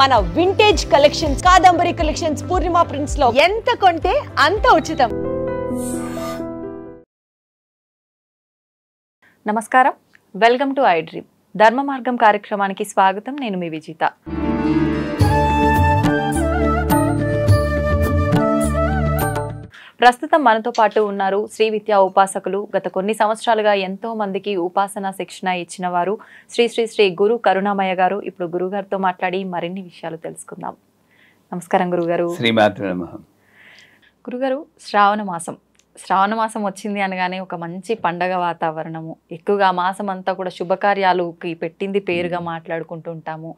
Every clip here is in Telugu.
మన వింటేజ్ కలెక్షన్స్, కాదంబరి కలెక్షన్స్, పూర్ణిమ ప్రింట్స్ లో ఎంత కొంటే అంత ఉచితం. నమస్కారం, వెల్కమ్ టు ఐ డ్రీమ్. ధర్మ మార్గం కార్యక్రమానికి స్వాగతం. నేను మీ విజిత. ప్రస్తుతం మనతో పాటు ఉన్నారు శ్రీ విద్యా ఉపాసకులు. గత కొన్ని సంవత్సరాలుగా ఎంతో మందికి ఉపాసన శిక్షణ ఇచ్చిన వారు శ్రీ శ్రీ శ్రీ గురు కరుణామయ్య గారు. ఇప్పుడు గురుగారితో మాట్లాడి మరిన్ని విషయాలు తెలుసుకుందాం. నమస్కారం గురుగారు. శ్రీమాత్రే నమః. గురుగారు, శ్రావణ మాసం వచ్చింది అనగానే ఒక మంచి పండగ వాతావరణము, ఎక్కువగా మాసం అంతా కూడా శుభకార్యాలుకి పెట్టింది పేరుగా మాట్లాడుకుంటూ ఉంటాము.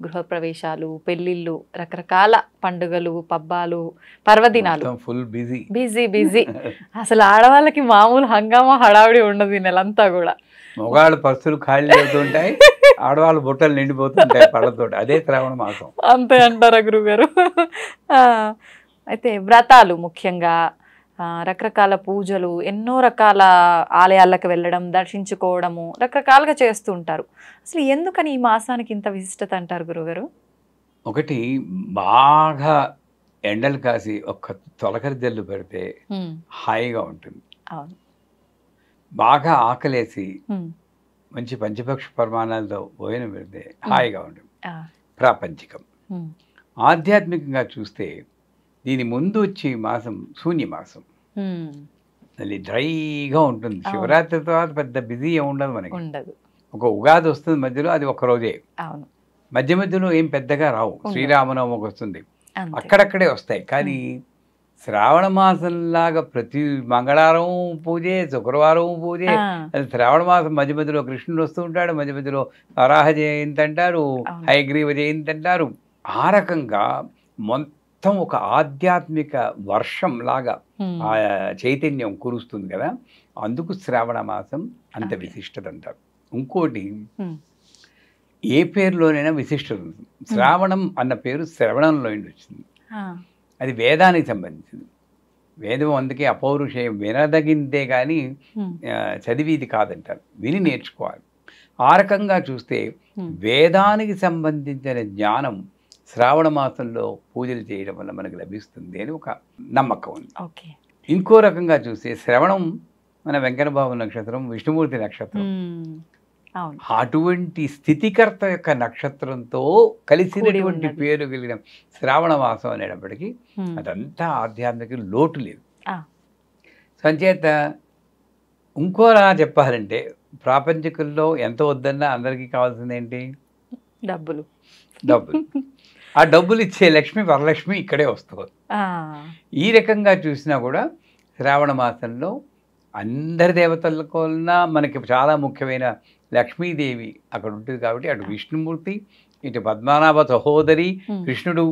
గృహప్రవేశాలు, పెళ్ళిళ్ళు, రకరకాల పండుగలు, పబ్బాలు, పర్వదినాలు, ఫుల్ బిజీ బిజీ బిజీ. అసలు ఆడవాళ్ళకి మామూలు హంగామా హడావిడి ఉండదు ఈ నెలంతా కూడా. మగవాళ్ళు పర్సులు ఖాళీ అవుతుంటాయి, ఆడవాళ్ళు బుట్టలు నిండిపోతుంటాయి పళ్ళతో. అదే శ్రావణ మాసం. అంతే అంటారా గురుగారు? అయితే వ్రతాలు ముఖ్యంగా, రకరకాల పూజలు, ఎన్నో రకాల ఆలయాలకు వెళ్ళడం, దర్శించుకోవడము, రకరకాలుగా చేస్తూ ఉంటారు. అసలు ఎందుకని ఈ మాసానికి ఇంత విశిష్టత అంటారు గురుగారు? ఒకటి, బాగా ఎండలు కాసి ఒక్క తొలకరి జల్లు పెడితే హాయిగా ఉంటుంది. అవును. బాగా ఆకలేసి మంచి పంచపక్ష పరిమాణాలతో భోజనం పెడితే హాయిగా ఉంటుంది. ప్రాపంచికం. ఆధ్యాత్మికంగా చూస్తే దీని ముందు వచ్చే మాసం శూన్యమాసం. అది డ్రైగా ఉంటుంది. శివరాత్రి తర్వాత పెద్ద బిజీ ఉండదు మనకి. ఒక ఉగాది వస్తుంది మధ్యలో, అది ఒక రోజే. మధ్య మధ్యలో ఏం పెద్దగా రావు. శ్రీరామనవమికి వస్తుంది, అక్కడక్కడే వస్తాయి. కానీ శ్రావణ మాసంలాగా ప్రతి మంగళవారం పూజే, శుక్రవారం పూజే. అది శ్రావణ మాసం మధ్య మధ్యలో కృష్ణుడు వస్తూ ఉంటాడు, మధ్య మధ్యలో వరాహ జయంతి అంటారు, హయగ్రీవ జయంతి అంటారు. ఆ రకంగా మొత్తం ఒక ఆధ్యాత్మిక వర్షం లాగా ఆ చైతన్యం కురుస్తుంది కదా. అందుకు శ్రావణ మాసం అంత విశిష్టత అంటారు. ఇంకోటి, ఏ పేరులోనైనా విశిష్టత ఉంటుంది. శ్రావణం అన్న పేరు శ్రవణంలో వచ్చింది. అది వేదానికి సంబంధించింది. వేదం అందుకే అపౌరుషేయం, వినదగిందే కానీ చదివిది కాదంటారు. విని నేర్చుకోవాలి. ఆ రకంగా చూస్తే వేదానికి సంబంధించిన జ్ఞానం శ్రావణ మాసంలో పూజలు చేయడం వల్ల మనకు లభిస్తుంది అని ఒక నమ్మకం ఉంది. ఇంకో రకంగా చూస్తే శ్రవణం మన వెంకటబాబు నక్షత్రం, విష్ణుమూర్తి నక్షత్రం. అటువంటి స్థితికర్త యొక్క నక్షత్రంతో కలిసినటువంటి పేరు కలిగిన శ్రావణ మాసం అనేటప్పటికీ అదంతా ఆధ్యాత్మిక లోటు లేదు. సంచేత ఇంకోలా చెప్పాలంటే, ప్రాపంచికుల్లో ఎంత వద్దన్నా అందరికీ కావాల్సింది ఏంటి? డబ్బులు. ఆ డబ్బులు ఇచ్చే లక్ష్మి, వరలక్ష్మి ఇక్కడే వస్తుంది. ఈ రకంగా చూసినా కూడా శ్రావణ మాసంలో అందరి దేవతలకన్నా మనకి చాలా ముఖ్యమైన లక్ష్మీదేవి అక్కడ ఉంటుంది. కాబట్టి అటు విష్ణుమూర్తి, ఇటు పద్మనాభ సహోదరి కృష్ణుడు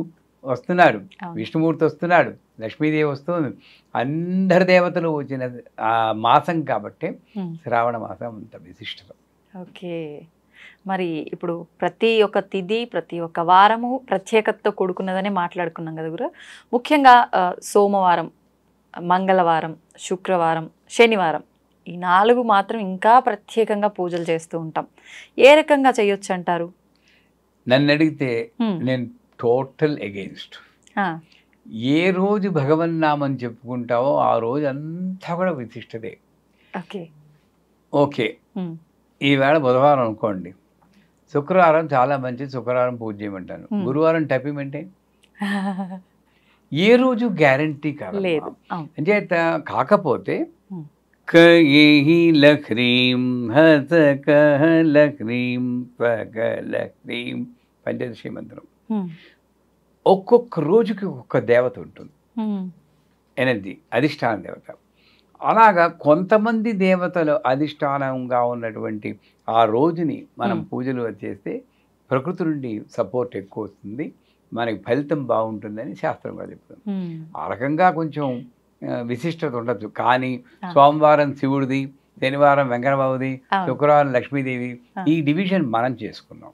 వస్తున్నాడు, విష్ణుమూర్తి వస్తున్నాడు, లక్ష్మీదేవి వస్తుంది. అందరి దేవతలు వచ్చిన ఆ మాసం కాబట్టి శ్రావణ మాసం అంత విశిష్టత. ఓకే. మరి ఇప్పుడు ప్రతి ఒక్క తిథి, ప్రతి ఒక్క వారము ప్రత్యేకతతో కూడుకున్నదనే మాట్లాడుకున్నాం కదా గురు. ముఖ్యంగా సోమవారం, మంగళవారం, శుక్రవారం, శనివారం, ఈ 4 మాత్రం ఇంకా ప్రత్యేకంగా పూజలు చేస్తూ ఉంటాం. ఏ రకంగా చేయొచ్చు అంటారు? నన్ను అడిగితే నేను టోటల్ అగెయిన్స్ట్. ఏ రోజు భగవన్నామం చెప్పుకుంటావో ఆ రోజు అంతా కూడా విశిష్టతే. ఓకే, ఈవేళ బుధవారం అనుకోండి, శుక్రవారం చాలా మంచిది, శుక్రవారం పూజ చేయమంటాను. గురువారం టపిమంటే ఏ రోజు గ్యారంటీ కాదు. అంచేత కాకపోతే లక్ష్మీం లక్ష్మీం లక్ష్మీం పంచదశి మంత్రం. ఒక్కొక్క రోజుకి ఒక్కొక్క దేవత ఉంటుంది, ఎనర్జీ, అధిష్టాన దేవత. అలాగా కొంతమంది దేవతలు అధిష్టానంగా ఉన్నటువంటి ఆ రోజుని మనం పూజలు చేస్తే ప్రకృతి నుండి సపోర్ట్ ఎక్కువ వస్తుంది, మనకి ఫలితం బాగుంటుందని శాస్త్రంగా చెప్తుంది. ఆ రకంగా కొంచెం విశిష్టత ఉండదు. కానీ సోమవారం శివుడిది, శనివారం వెంకటబాబుది, శుక్రవారం లక్ష్మీదేవి, ఈ డివిజన్ మనం చేసుకున్నాం.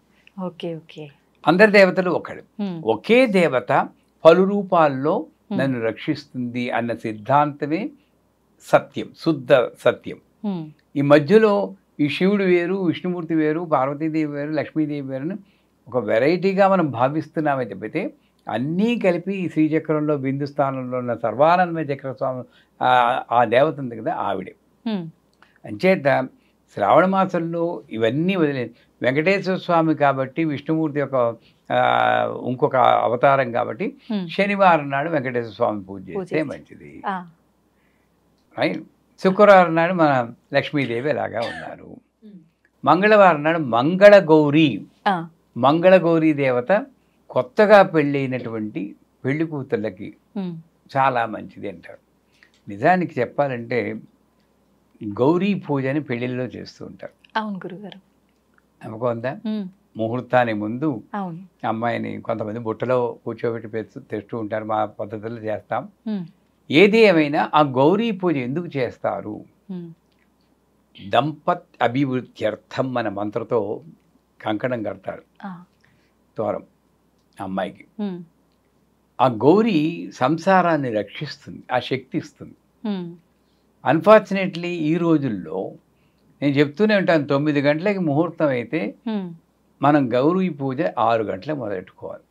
అందరి దేవతలు ఒకడు, ఒకే దేవత పలు రూపాల్లో నన్ను రక్షిస్తుంది అన్న సిద్ధాంతమే సత్యం, శుద్ధ సత్యం. ఈ మధ్యలో ఈ శివుడు వేరు, విష్ణుమూర్తి వేరు, పార్వతీదేవి వేరు, లక్ష్మీదేవి వేరు ఒక వెరైటీగా మనం భావిస్తున్నామే తప్పితే అన్నీ కలిపి ఈ శ్రీచక్రంలో బిందు స్థానంలో ఉన్న సర్వానందమయ చక్ర స్వామి ఆ దేవత ఉంది కదా ఆవిడే. అంచేత శ్రావణ మాసంలో ఇవన్నీ వదిలేదు. వెంకటేశ్వర స్వామి కాబట్టి విష్ణుమూర్తి యొక్క ఇంకొక అవతారం కాబట్టి శనివారం నాడు వెంకటేశ్వర స్వామి పూజ చేస్తే మంచిది. రైట్. శుక్రవారం నాడు మన లక్ష్మీదేవి ఎలాగా ఉన్నారు. మంగళవారం నాడు మంగళగౌరీ దేవత కొత్తగా పెళ్ళైనటువంటి పెళ్లి కూతుళ్ళకి చాలా మంచిది అంటారు. నిజానికి చెప్పాలంటే గౌరీ పూజని పెళ్లిళ్ళలో చేస్తూ ఉంటారు. అవును గురుగారు. నమ్మకం ఉందా? ముహూర్తానికి ముందు అమ్మాయిని కొంతమంది బుట్టలో కూర్చోబెట్టి తెస్తూ ఉంటారు. మా పద్ధతుల్లో చేస్తాం. ఏది ఏమైనా ఆ గౌరీ పూజ ఎందుకు చేస్తారు? దంపత్ అభివృద్ధ్యర్థం అనే మంత్రతో కంకణం కడతారు తోరం అమ్మాయికి. ఆ గౌరీ సంసారాన్ని రక్షిస్తుంది, ఆ శక్తి ఇస్తుంది. అన్ఫార్చునేట్లీ ఈ రోజుల్లో నేను చెప్తూనే ఉంటాను, 9 గంటలకి ముహూర్తం అయితే మనం గౌరీ పూజ 6 గంటలకు మొదలెట్టుకోవాలి.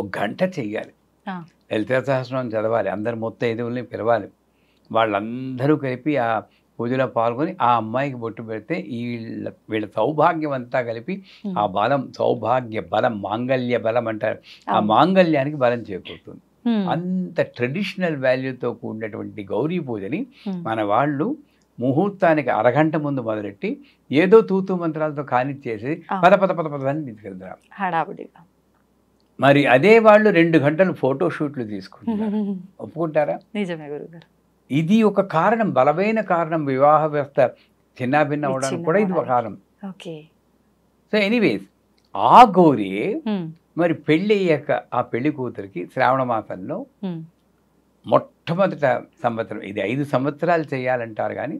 ఒక గంట చెయ్యాలి. లలితా సహస్రనామం చదవాలి. అందరు ముత్తైదువుల్ని పిలవాలి. వాళ్ళందరూ కలిపి ఆ పూజలో పాల్గొని ఆ అమ్మాయికి బొట్టు పెడితే వీళ్ళ సౌభాగ్యం అంతా కలిపి ఆ బలం, సౌభాగ్య బలం, మాంగళ్య బలం అంటారు, ఆ మాంగళ్యానికి బలం చేకూరుతుంది. అంత ట్రెడిషనల్ వాల్యూతో కూడినటువంటి గౌరీ పూజని మన వాళ్ళు ముహూర్తానికి అరగంట ముందు మొదలెట్టి ఏదో తూతూ మంత్రాలతో కానిచ్చేసి పద పద పద పద అని తీసుకెళ్తారు హడావుడిగా. మరి అదే వాళ్ళు 2 గంటలు ఫోటోషూట్లు తీసుకుంటారు. ఒప్పుకుంటారా? నిజమే గురుగారు. ఇది ఒక కారణం, బలమైన కారణం. వివాహ వ్యవస్థ చిన్నాభిన్న అవడానికి కూడా ఇది ఒక కారణం. సో ఎనీవేస్ ఆ గౌరీ మరి పెళ్ళి అయ్యాక ఆ పెళ్లి కూతురికి శ్రావణ మాసంలో మొట్టమొదట సంవత్సరం, ఇది 5 సంవత్సరాలు చేయాలంటారు కానీ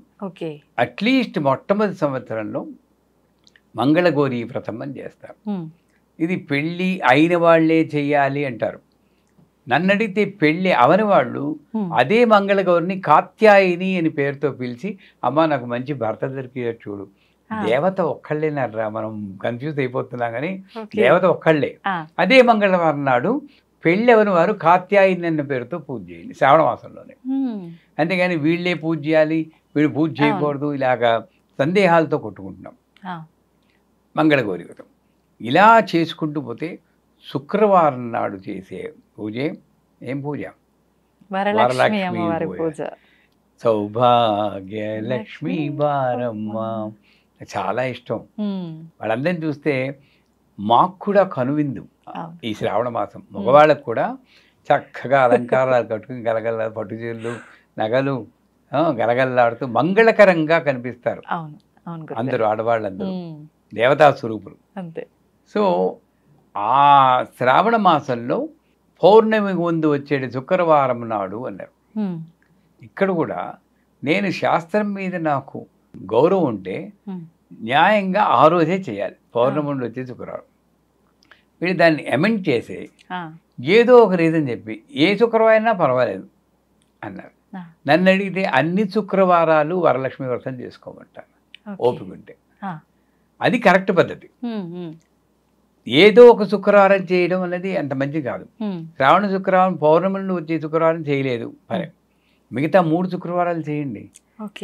అట్లీస్ట్ మొట్టమొదటి సంవత్సరంలో మంగళగౌరీ వ్రతం అని చేస్తారు. ఇది పెళ్ళి అయిన వాళ్ళే చెయ్యాలి అంటారు. నన్ను అడిగితే పెళ్ళి అవని వాళ్ళు అదే మంగళగౌరిని కాత్యాయిని అని పేరుతో పిలిచి, అమ్మ నాకు మంచి భర్త దొరికేది చూడు. దేవత ఒక్కళ్ళేనర్రా, మనం కన్ఫ్యూజ్ అయిపోతున్నాం కానీ దేవత ఒక్కళ్ళే. అదే మంగళవారం నాడు పెళ్ళి అవని వారు కాత్యాయిని అన్న పేరుతో పూజ చేయండి శ్రావణ మాసంలోనే. అంతేగాని వీళ్ళే పూజ చేయాలి, వీళ్ళు పూజ చేయకూడదు, ఇలాగా సందేహాలతో కొట్టుకుంటున్నాం. మంగళగౌరి వ్రతం ఇలా చేసుకుంటూ పోతే శుక్రవారం నాడు చేసే పూజ ఏం పూజ? వరలక్ష్మి పూజ. సౌభాగ్య లక్ష్మీ బారమ్మ చాలా ఇష్టం. వాళ్ళందరినీ చూస్తే మాకు కూడా కనువిందు ఈ శ్రావణ మాసం. మగవాళ్ళకు కూడా చక్కగా అలంకారాలు కట్టుకుని గలగల పట్టు చీరలు, నగలు గలగల్లాడుతూ మంగళకరంగా కనిపిస్తారు అందరూ. ఆడవాళ్ళందరూ దేవతా స్వరూపులు. సో ఆ శ్రావణ మాసంలో పౌర్ణమి ముందు వచ్చేది శుక్రవారం నాడు అన్నారు. ఇక్కడ కూడా నేను శాస్త్రం మీద నాకు గౌరవం ఉంటే న్యాయంగా ఆ రోజే చేయాలి. పౌర్ణమి నుండి వచ్చే శుక్రవారం. వీళ్ళు దాన్ని అమెండ్ చేసి ఏదో ఒక రీజన్ చెప్పి ఏ శుక్రవారం పర్వాలేదు అన్నారు. నన్ను అడిగితే అన్ని శుక్రవారాలు వరలక్ష్మి వ్రతం చేసుకోమంటాను ఓపిక ఉంటే. అది కరెక్ట్ పద్ధతి. ఏదో ఒక శుక్రవారం చేయడం అనేది అంత మంచిది కాదు. శ్రావణ శుక్రవారం పౌర్ణమి నుండి వచ్చే శుక్రవారం చేయలేదు సరే, మిగతా 3 శుక్రవారాలు చేయండి.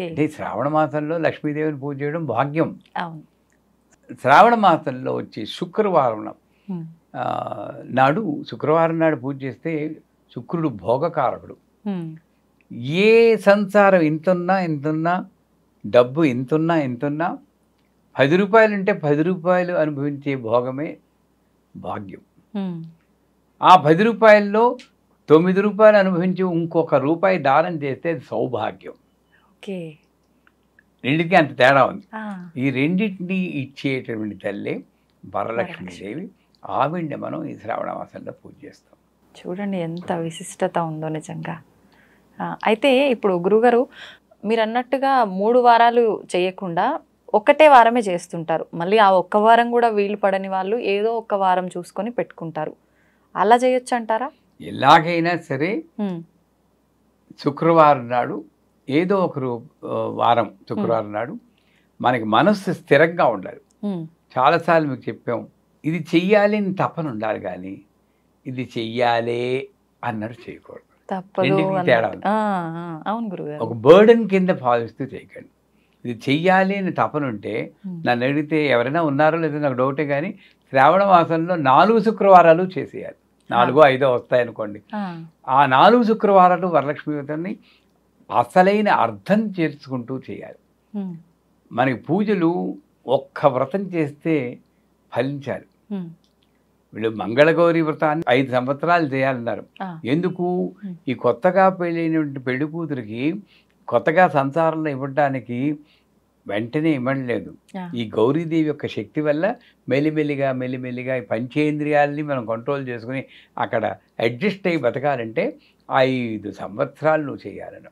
అంటే శ్రావణ మాసంలో లక్ష్మీదేవిని పూజ చేయడం భాగ్యం. శ్రావణ మాసంలో వచ్చే శుక్రవారం నాడు, శుక్రవారం నాడు పూజ చేస్తే శుక్రుడు భోగకారకుడు. ఏ సంసారం ఇంతున్నా డబ్బు ఇంతున్నా 10 రూపాయలు ఉంటే 10 రూపాయలు అనుభవించే భోగమే భాగ్యం. ఆ 10 రూపాయల్లో 9 రూపాయలు అనుభవించి ఇంకొక రూపాయి దానం చేస్తే అది సౌభాగ్యం. రెండింటికి అంత తేడా ఉంది. ఈ రెండింటిని ఇచ్చేటటువంటి తల్లి వరలక్ష్మీదేవి. ఆవిడ్ని మనం ఈ శ్రావణ మాసంలో పూజ చేస్తాం. చూడండి ఎంత విశిష్టత ఉందో నిజంగా. అయితే ఇప్పుడు గురుగారు మీరు అన్నట్టుగా 3 వారాలు చేయకుండా ఒకటే వారమే చేస్తుంటారు. మళ్ళీ ఆ ఒక్క వారం కూడా వీలు పడని వాళ్ళు ఏదో ఒక వారం చూసుకొని పెట్టుకుంటారు. అలా చేయొచ్చు అంటారా? ఎలాగైనా సరే శుక్రవారం నాడు ఏదో ఒక వారం శుక్రవారం నాడు మనకి మనస్సు స్థిరంగా ఉండాలి. చాలాసార్లు మీకు చెప్పాం, ఇది చెయ్యాలి అని తపన ఉండాలి, కానీ ఇది చెయ్యాలే అన్నట్టు చేయకూడదు. తప్పదు రెండింటికి అన్నట్టు. తేడా ఉంది. అవును గురుగారు. ఒక బర్డెన్ కింద భావిస్తూ చేయకండి. ఇది చెయ్యాలి అని తపన ఉంటే నన్ను అడిగితే ఎవరైనా ఉన్నారో లేదో నాకు డౌటే, కానీ శ్రావణ మాసంలో 4 శుక్రవారాలు చేసేయాలి. 4, 5 వస్తాయనుకోండి, ఆ 4 శుక్రవారాలు వరలక్ష్మి వ్రతాన్ని అసలైన అర్థం చేర్చుకుంటూ చేయాలి. మనకి పూజలు ఒక్క వ్రతం చేస్తే ఫలించాలి. వీళ్ళు మంగళగౌరి వ్రతాన్ని 5 సంవత్సరాలు చేయాలన్నారు. ఎందుకు? ఈ కొత్తగా పెళ్ళైనటువంటి పెళ్లి కూతురికి కొత్తగా సంసారంలో ఇవ్వడానికి వెంటనే ఇవ్వలేదు. ఈ గౌరీదేవి యొక్క శక్తి వల్ల మెల్లిమెల్లిగా ఈ పంచేంద్రియాలని మనం కంట్రోల్ చేసుకుని అక్కడ అడ్జస్ట్ అయ్యి బతకాలంటే 5 సంవత్సరాలు నువ్వు చేయాలను.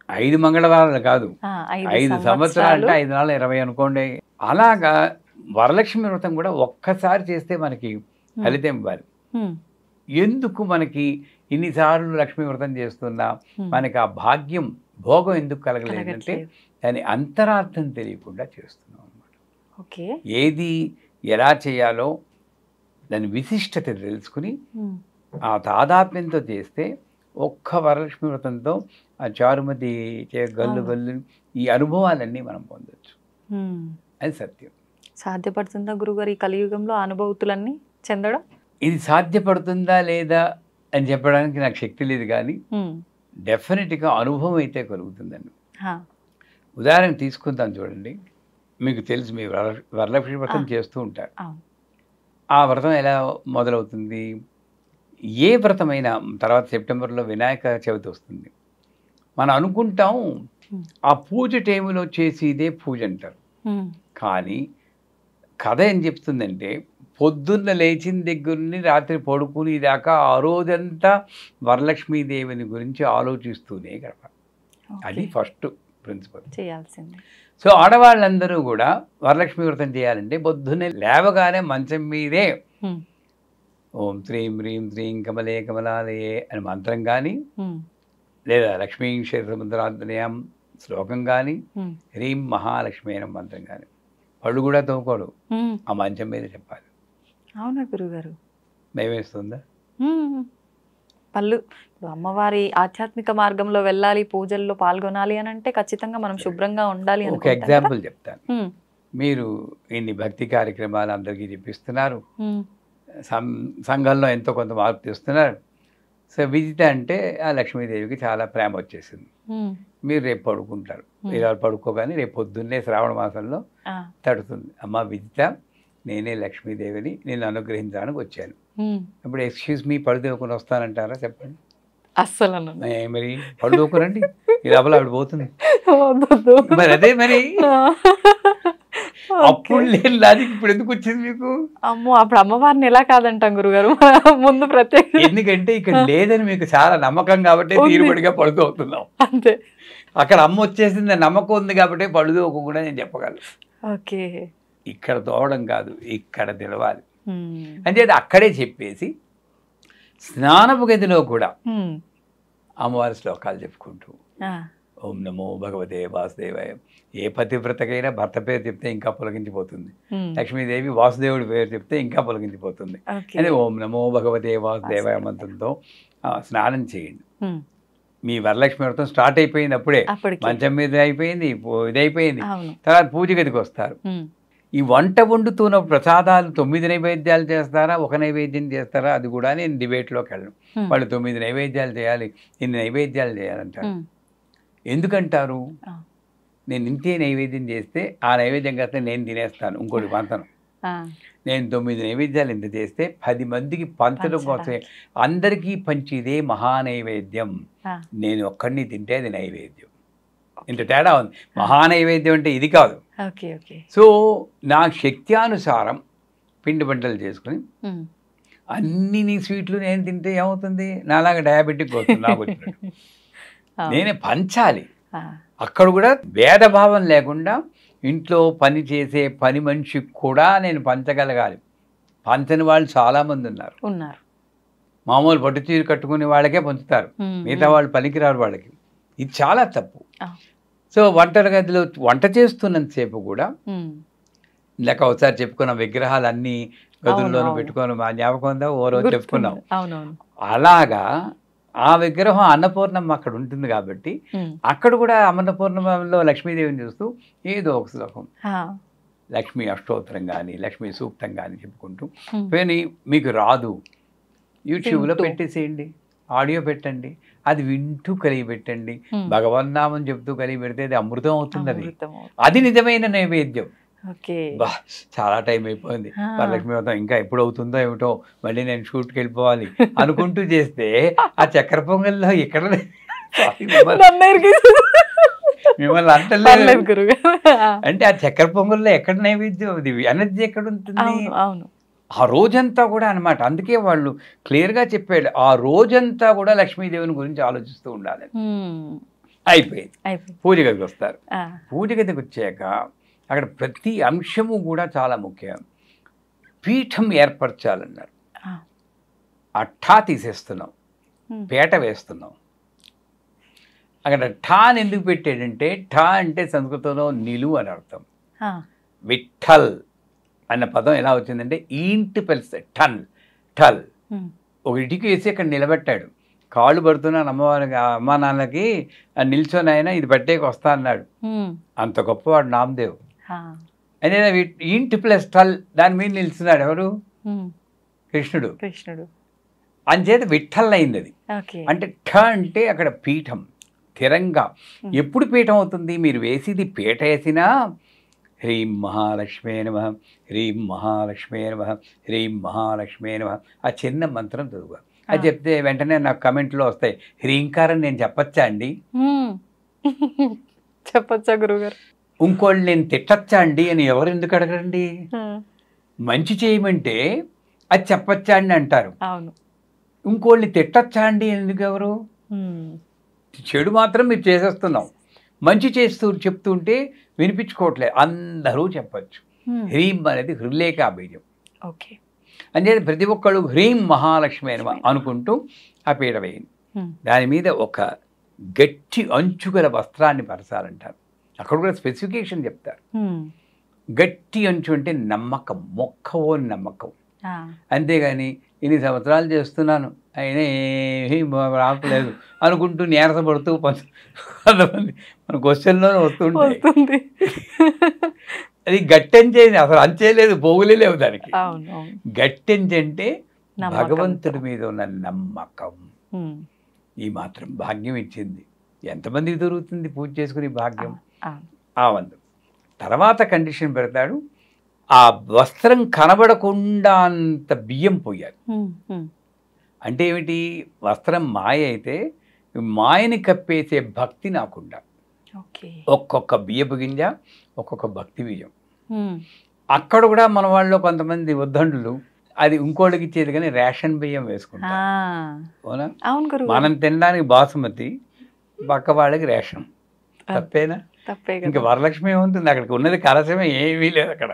5 మంగళవారాలు కాదు, 5 సంవత్సరాలు అంటే 5 నాలుగు 20 అనుకోండి. అలాగా వరలక్ష్మి వ్రతం కూడా ఒక్కసారి చేస్తే మనకి ఫలితం ఇవ్వాలి. ఎందుకు మనకి ఇన్నిసార్లు లక్ష్మీ వ్రతం చేస్తున్నా మనకి ఆ భాగ్యం భోగం ఎందుకు కలగలేదంటే దాని అంతరార్థం తెలియకుండా చేస్తున్నాం అన్నమాట. ఏది ఎలా చేయాలో దాని విశిష్టత తెలుసుకుని ఆ తాదాత్మ్యంతో చేస్తే ఒక్క వరలక్ష్మి వ్రతంతో ఆ చారుమతి గల్లు గల్లు ఈ అనుభవాలన్నీ మనం పొందొచ్చు. అది సత్యం. సాధ్యపడుతుందా గురుగారు ఈ కలియుగంలో అనుభూతులన్నీ చెందడం? ఇది సాధ్యపడుతుందా లేదా అని చెప్పడానికి నాకు శక్తి లేదు, కానీ డెఫినెట్గా అనుభవం అయితే కలుగుతుందండి. ఉదాహరణ తీసుకుందాం చూడండి. మీకు తెలుసు, మీ వరలక్ష్మి వ్రతం చేస్తూ ఉంటారు. ఆ వ్రతం ఎలా మొదలవుతుంది? ఏ వ్రతమైనా తర్వాత సెప్టెంబర్లో వినాయక చవితి వస్తుంది. మనం అనుకుంటాం ఆ పూజ టైంలో చేసి ఇదే పూజ అంటారు, కానీ కథ ఏం చెప్తుందంటే పొద్దున్న లేచిన దగ్గర నుండి రాత్రి పడుకుని దాకా ఆ రోజంతా వరలక్ష్మీదేవిని గురించి ఆలోచిస్తూనే గడపాలి. అది ఫస్ట్ ప్రిన్సిపల్ చేయాల్సింది. సో ఆడవాళ్ళందరూ కూడా వరలక్ష్మి వ్రతం చేయాలంటే పొద్దున్నే లేవగానే మంచం మీదే ఓం శ్రీం హ్రీం శ్రీం కమలే కమలాలయే అని మంత్రం కానీ, లేదా లక్ష్మీ క్షేత్రముద్రాంతనయం శ్లోకం కానీ, హ్రీం మహాలక్ష్మి అయిన మంత్రం కానీ, పళ్ళు కూడా తోకోడు, ఆ మంచం మీద చెప్పాలి. అవునా గురుగారు? భయమేస్తుందా? పళ్ళు అమ్మవారి ఆధ్యాత్మిక మార్గంలో వెళ్ళాలి, పూజల్లో పాల్గొనాలి అని అంటే ఖచ్చితంగా మనం శుభ్రంగా ఉండాలి. ఒక ఎగ్జాంపుల్ చెప్తాను. మీరు ఇన్ని భక్తి కార్యక్రమాలు అందరికీ చెప్పిస్తున్నారు, సంఘంలో ఎంతో కొంత మార్పు తెస్తున్నారు. సో విజిత అంటే ఆ లక్ష్మీదేవికి చాలా ప్రేమ వచ్చేసింది. మీరు రేపు పడుకుంటారు, ఇలా పడుకోగానే రేపు పొద్దున్నే శ్రావణ మాసంలో తడుతుంది, అమ్మ విజిత నేనే లక్ష్మీదేవిని నేను అనుగ్రహించడానికి వచ్చాను. ఇప్పుడు ఎక్స్క్యూజ్ మీ పడుకోకుండా వస్తానంటారా? చెప్పండి. అస్సలు మరి పడుకోరండి, ఈ లోపల ఆవిడ పోతుంది. మరి అదే మరి అప్పుడు లేని లాజిక్ ఇప్పుడు ఎందుకు వచ్చింది మీకు? అమ్మో, అప్పుడు అమ్మవారిని ఎలా కాదంటాం గురుగారు ముందు ప్రత్యేక. ఎందుకంటే ఇక్కడ లేదని మీకు చాలా నమ్మకం కాబట్టి తీరుబడిగా పడుకోతున్నాం అంతే. అక్కడ అమ్మ వచ్చేసింది నమ్మకం ఉంది కాబట్టి పడుకోకు కూడా నేను చెప్పగలను. ఓకే, ఇక్కడ తోవడం కాదు, ఇక్కడ తెలవాలి. అంటే అక్కడే చెప్పేసి స్నానపు గదిలో కూడా అమ్మవారి శ్లోకాలు చెప్పుకుంటూ ఓం నమో భగవతే వాసుదేవాయ. ఏ పతివ్రతకైనా భర్త పేరు చెప్తే ఇంకా పొలగించిపోతుంది, లక్ష్మీదేవి వాసుదేవుడి పేరు చెప్తే ఇంకా పొలగించిపోతుంది. అదే ఓం నమో భగవతే వాసుదేవాయ మంత్రంతో స్నానం చేయండి. మీ వరలక్ష్మి వ్రతం స్టార్ట్ అయిపోయింది, అప్పుడే మంచం మీద అయిపోయింది, ఇదైపోయింది. తర్వాత పూజ గదికి వస్తారు. ఈ వంట వండుతున్న ప్రసాదాలు 9 నైవేద్యాలు చేస్తారా, 1 నైవేద్యం చేస్తారా, అది కూడా నేను డిబేట్లోకి వెళ్ళను. వాళ్ళు 9 నైవేద్యాలు చేయాలి, ఇన్ని నైవేద్యాలు చేయాలంటారు. ఎందుకంటారు? నేను ఇంతే నైవేద్యం చేస్తే ఆ నైవేద్యం కాస్త నేను తినేస్తాను, ఇంకోటి పంతను. నేను 9 నైవేద్యాలు ఇంత చేస్తే 10 మందికి పంచడం కోసమే, అందరికీ పంచిదే మహానైవేద్యం. నేను ఒక్కడిని తింటే అది నైవేద్యం. ఇంత తేడా ఉంది. మహానైవేద్యం అంటే ఇది కాదు. సో నా శక్త్యానుసారం పిండి వంటలు చేసుకుని అన్ని స్వీట్లు నేను తింటే ఏమవుతుంది? నాలాగా డయాబెటిక్ అవుతుంది నాకు వచ్చినట్టు. నేనే పంచాలి. అక్కడ కూడా భేదభావం లేకుండా ఇంట్లో పని చేసే పని మనిషికి కూడా నేను పంచగలగాలి. పంచని వాళ్ళు చాలామంది ఉన్నారు. మామూలు పట్టు చీర కట్టుకునే వాళ్ళకే పంచుతారు, మిగతా వాళ్ళు పనికిరారు వాళ్ళకి. ఇది చాలా తప్పు. సో వంట గదిలో వంట చేస్తున్నంతసేపు కూడా లేక ఒకసారి చెప్పుకున్న విగ్రహాలన్నీ గదుల్లోనూ అవును. పెట్టుకొని మా జ్ఞాపకం ఉందా ఓ రోజు గుర్తుంది. చెప్పుకున్నాం. అవునవును. అలాగా ఆ విగ్రహం అన్నపూర్ణమ్మ అక్కడ ఉంటుంది కాబట్టి అక్కడ కూడా అన్నపూర్ణమ్మలో లక్ష్మీదేవిని చూస్తూ ఏదో ఒక శ్లోకం లక్ష్మీ అష్టోత్తరం కానీ లక్ష్మీ సూక్తం కానీ చెప్పుకుంటూ పోనీ మీకు రాదు యూట్యూబ్లో వింటూ. పెట్టేసేయండి, ఆడియో పెట్టండి, అది వింటూ కలిగి పెట్టండి, భగవన్నామం చెప్తూ కలిగి పెడితే అది అమృతం అవుతుంది. అది నిజమైన నైవేద్యం. ఓకే. బా చాలా టైం అయిపోయింది, వరలక్ష్మి వ్రతం ఇంకా ఎప్పుడు అవుతుందో ఏమిటో, మళ్ళీ నేను షూట్కి వెళ్ళిపోవాలి అనుకుంటూ చేస్తే ఆ చక్కెర పొంగల్లో ఎక్కడ మిమ్మల్ని అంటలేదు. అంటే ఆ చక్కెర పొంగల్లో ఎక్కడ నైవేద్యం, అది ఎనర్జీ ఎక్కడ ఉంటుంది? అవును. ఆ రోజంతా కూడా అనమాట. అందుకే వాళ్ళు క్లియర్గా చెప్పాడు, ఆ రోజంతా కూడా లక్ష్మీదేవిని గురించి ఆలోచిస్తూ ఉండాలి. అయిపోయింది. పూజ గదికి వస్తారు. పూజ గదికి వచ్చాక అక్కడ ప్రతి అంశము కూడా చాలా ముఖ్యం. పీఠం ఏర్పరచాలన్నారు. ఆ ఠా తీసేస్తున్నాం, పేట వేస్తున్నాం. అక్కడ ఠా అని ఎందుకు పెట్టాడంటే, ఠా అంటే సంస్కృతంలో నిలువు అని అర్థం. విఠల్ అన్న పదం ఎలా వచ్చిందంటే ఈంటి పెలిస్తే టన్ ఠల్. ఒక ఇటుక వేసి అక్కడ నిలబెట్టాడు. కాళ్ళు పడుతున్నాను అమ్మవారికి, అమ్మా నాన్నకి నిల్చొని ఆయన ఇది పట్టేకి వస్తా అన్నాడు. అంత గొప్పవాడు నామదేవ్. అదే ఈంటి ప్లస్ టల్ దాని మీద నిలుస్తున్నాడు. ఎవరు? కృష్ణుడు. అంచేత విఠల్ అయింది అది. అంటే ఠ అంటే అక్కడ పీఠం స్థిరంగా. ఎప్పుడు పీఠం అవుతుంది? మీరు వేసేది పీట వేసినా హ్రీం మహాలక్ష్మే నమః, హ్రీం మహాలక్ష్మే నమః, హ్రీం మహాలక్ష్మే నమః ఆ చిన్న మంత్రం చదువుగా. అది చెప్తే వెంటనే నాకు కమెంట్లో వస్తాయి, హ్రీంకారం నేను చెప్పచ్చా అండి? చెప్పచ్చా గురుగారు? ఇంకోళ్ళు నేను తిట్టచ్చా అండి అని ఎవరు ఎందుకు అడగండి? మంచి చేయమంటే అది చెప్పచ్చా అండి అంటారు. ఇంకోళ్ళని తిట్టచ్చా అండి ఎందుకు ఎవరు? చెడు మాత్రం మీరు చేసేస్తున్నాం, మంచి చేస్తూ చెప్తుంటే వినిపించుకోవట్లేదు. అందరూ చెప్పచ్చు. హ్రీం అనేది హృలేఖా బీజం. అంటే ప్రతి ఒక్కళ్ళు హ్రీం మహాలక్ష్మి అని అనుకుంటూ ఆ పీట వేయండి. దాని మీద ఒక గట్టి అంచుగల వస్త్రాన్ని పరచాలంటారు. అక్కడ కూడా స్పెసిఫికేషన్ చెప్తారు. గట్టి అంచు అంటే నమ్మకం, మొక్కవోని నమ్మకం. అంతేగాని ఇన్ని సంవత్సరాలు చేస్తున్నాను అయినా ఏమీ రావట్లేదు అనుకుంటూ నీరసపడుతూ కొంతమంది మన క్వశ్చన్లోనే వస్తుంటాయి. అది గట్టెంచే, అసలు అంచేలేదు, పోగులే లేవు దానికి. గట్టెంచి అంటే భగవంతుడి మీద ఉన్న నమ్మకం. ఈ మాత్రం భాగ్యం ఇచ్చింది. ఎంతమందికి దొరుకుతుంది పూజ చేసుకుని భాగ్యం? ఆ వందు తర్వాత కండిషన్ పెడతాడు, ఆ వస్త్రం కనబడకుండా అంత బియ్యం పోయాలి. అంటే ఏమిటి? వస్త్రం మాయ అయితే మాయని కప్పేసే భక్తి నాకుండా. ఒక్కొక్క బియ్యపు గింజ ఒక్కొక్క భక్తి బియ్యం. అక్కడ కూడా మన వాళ్ళు కొంతమంది ఉద్దండులు అది ఇంకోళ్ళకి ఇచ్చేది కానీ రేషన్ బియ్యం వేసుకుంటారు. అవునా? మనం తినడానికి బాసుమతి, పక్క వాళ్ళకి రేషన్. తప్పేనా? ఇంకా వరలక్ష్మి ఏముంటుంది? అక్కడికి ఉన్నది కలశమే, ఏమీ లేదు అక్కడ.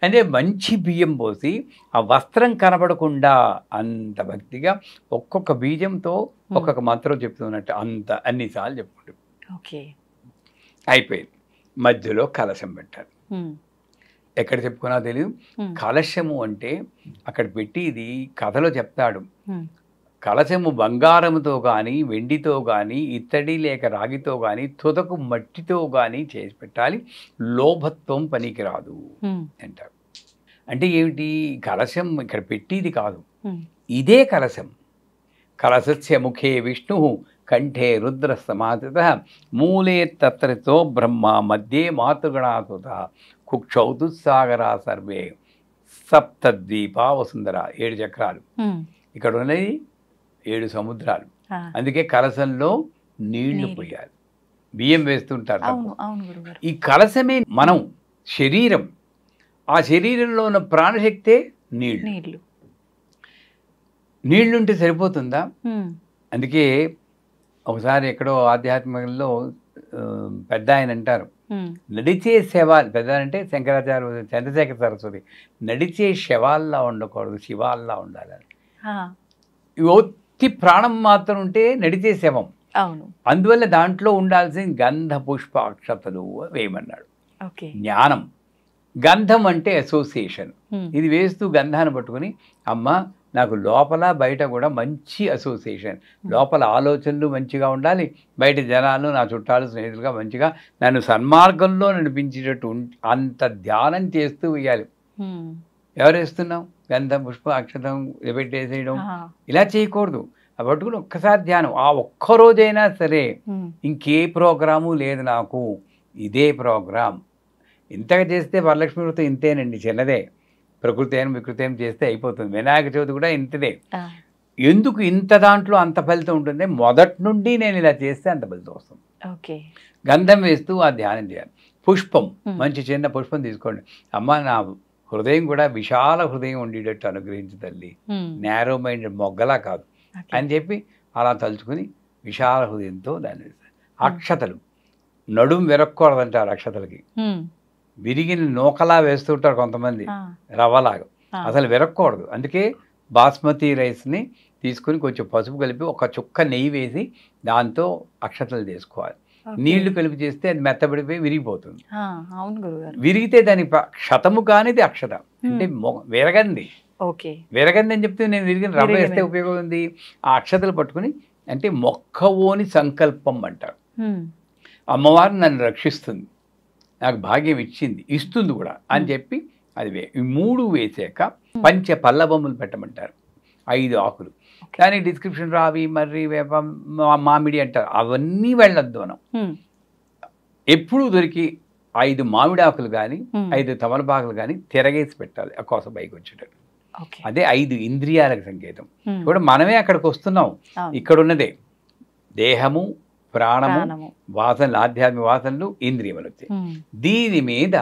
అంటే మంచి బియ్యం పోసి ఆ వస్త్రం కనబడకుండా అంత భక్తిగా ఒక్కొక్క బీజంతో ఒక్కొక్క మంత్రం చెప్తున్నట్టు అంత అన్నిసార్లు చెప్పుకుంటాం. అయిపోయింది. మధ్యలో కలశం పెట్టారు. ఎక్కడ చెప్పుకున్నా తెలియదు. కలశము అంటే అక్కడ పెట్టి ఇది కథలో చెప్తాడు. కలశము బంగారముతో కానీ వెండితో కానీ ఇత్తడి లేక రాగితో కానీ తుదకు మట్టితో కానీ చేసి పెట్టాలి. లోభత్వం పనికిరాదు అంటారు. అంటే ఏమిటి? కలశం ఇక్కడ పెట్టిది కాదు, ఇదే కలశం. కలశస్య ముఖే విష్ణు కంఠే రుద్ర సమాధిత మూలే తత్రతో బ్రహ్మ మధ్యే మాతృగణాసుత కుక్షౌ దుస్సాగరా సర్వే సప్తద్వీపా వసుంధర. 7 చక్రాలు ఇక్కడ ఉన్నది, 7 సముద్రాలు. అందుకే కలశంలో నీళ్లు పోయాలి. బియ్యం వేస్తుంటారు. ఈ కలశమే మనం శరీరం. ఆ శరీరంలో ఉన్న ప్రాణశక్తే నీళ్లు. నీళ్లుంటే సరిపోతుందా? అందుకే ఒకసారి ఎక్కడో ఆధ్యాత్మికంలో పెద్ద ఆయన అంటారు, నడిచే శవాలు, పెద్ద అంటే శంకరాచార్య చంద్రశేఖర సరస్వతి, నడిచే శవాల్లా ఉండకూడదు, శివాల్లా ఉండాలని. ఒత్తి ప్రాణం మాత్రం ఉంటే నడిచే శవం. అందువల్ల దాంట్లో ఉండాల్సిన గంధ పుష్ప అక్షతలు వేయమన్నాడు. జ్ఞానం, గంధం అంటే అసోసియేషన్. ఇది వేస్తూ గంధాన్ని పట్టుకుని అమ్మ నాకు లోపల బయట కూడా మంచి అసోసియేషన్, లోపల ఆలోచనలు మంచిగా ఉండాలి, బయట జనాలు నా చుట్టాలు స్నేహితులుగా మంచిగా నన్ను సన్మార్గంలో నడిపించేటట్టు అంత ధ్యానం చేస్తూ వేయాలి. ఎవరు వేస్తున్నాం? గంధం పుష్పం అక్షతం పెట్టేసేయడం ఇలా చేయకూడదు. పట్టుకుని ఒక్కసారి ధ్యానం. ఆ ఒక్కరోజైనా సరే ఇంకే ప్రోగ్రాము లేదు నాకు, ఇదే ప్రోగ్రాం. ఇంతగా చేస్తే వరలక్ష్మి వ్రతం ఇంతేనండి, చిన్నదే. ప్రకృతి వికృతి చేస్తే అయిపోతుంది. వినాయక చవితి కూడా ఇంతదే. ఎందుకు ఇంత దాంట్లో అంత ఫలితం ఉంటుంది? మొదటి నుండి నేను ఇలా చేస్తే అంత ఫలితం వస్తుంది. ఓకే. గంధం వేస్తూ ఆ ధ్యానం చేయాలి. పుష్పం, మంచి చిన్న పుష్పం తీసుకోండి. అమ్మ నా హృదయం కూడా విశాల హృదయం ఉండేటట్టు అనుగ్రహించు తల్లి, నేరో మైండ్ మొగ్గలా కాదు అని చెప్పి అలా తలుచుకుని విశాల హృదయంతో దాన్ని వేస్తారు. అక్షతలు, నడుం విరక్కూడదంటారు అక్షతలకి. విరిగిన నూకలా వేస్తుంటారు కొంతమంది, రవ్వలాగా. అసలు విరక్కూడదు. అందుకే బాస్మతి రైస్ని తీసుకుని కొంచెం పసుపు కలిపి ఒక చుక్క నెయ్యి వేసి దాంతో అక్షతలు చేసుకోవాలి. నీళ్లు కలిపి చేస్తే అది మెత్తబడిపోయి విరిగిపోతుంది. విరిగితే దాని క్షతము కానిది అక్షత అంటే విరగంది. విరగంది అని చెప్తే నేను విరిగిన రవ్వ వేస్తే ఉపయోగం ఉంది. ఆ అక్షతలు పట్టుకుని అంటే మొక్కవోని సంకల్పం అంటారు. అమ్మవారు నన్ను రక్షిస్తుంది, నాకు భాగ్యం ఇచ్చింది, ఇస్తుంది కూడా అని చెప్పి అది ఈ 3 వేసాక పంచ పల్లవములు పెట్టమంటారు. 5 ఆకులు. దానికి డిస్క్రిప్షన్ రావి, మర్రి, వేప, మామిడి అంటారు. అవన్నీ వెళ్ళొద్దు మనం. ఎప్పుడు దొరికి 5 మామిడి ఆకులు కానీ 5 తమలపాకులు కానీ తిరగేసి పెట్టాలి ఆ కోసం పైకి వచ్చేటట్టు. అదే 5 ఇంద్రియాలకు సంకేతం. కూడా మనమే అక్కడికి వస్తున్నాం. ఇక్కడ ఉన్నదే దేహము, ప్రాణము, వాసనలు, ఆధ్యాత్మిక వాసనలు, ఇంద్రియములు వచ్చాయి. దీని మీద